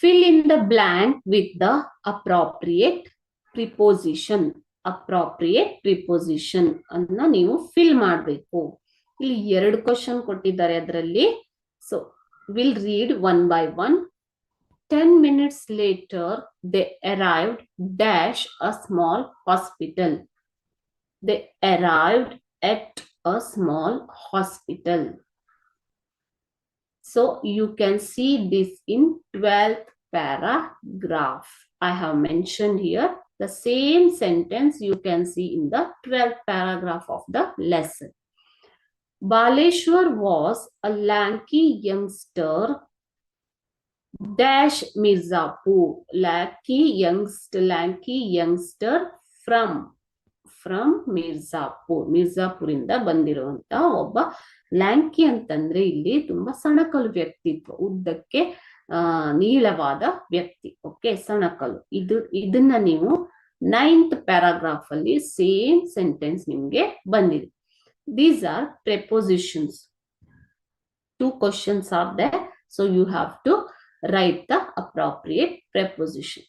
Fill in the blank with the appropriate preposition. Appropriate preposition ಅನ್ನ ನೀವು fill ಮಾಡಬೇಕು. ಇಲ್ಲಿ 2 ಕ್ವೆಶ್ಚನ್ ಕೊಟ್ಟಿದ್ದಾರೆ ಅದರಲ್ಲಿ. So we'll read one by one. 10 minutes later, they arrived dash a small hospital. They arrived at a small hospital. So you can see this in 12th paragraph. I have mentioned here the same sentence you can see in the 12th paragraph of the lesson. Baleshwar was a lanky youngster dash Mirzapur. Lanky youngster from Mirzapur. ಮಿರ್ಜಾಪುರಿಂದ ಬಂದಿರುವಂತ ಒಬ್ಬ. ಲ್ಯಾಂಕಿ ಅಂತಂದ್ರೆ ಇಲ್ಲಿ ತುಂಬಾ ಸಣಕಲು ವ್ಯಕ್ತಿತ್ವ, ಉದ್ದಕ್ಕೆ ನೀಳವಾದ ವ್ಯಕ್ತಿ. Okay, ಸಣಕಲು. ಇದನ್ನ ನೀವು 9th ಪ್ಯಾರಾಗ್ರಾಫ್ ಅಲ್ಲಿ ಸೇಮ್ ಸೆಂಟೆನ್ಸ್ ನಿಮ್ಗೆ ಬಂದಿದೆ. These are prepositions. 2 questions are there, so you have to write the appropriate preposition.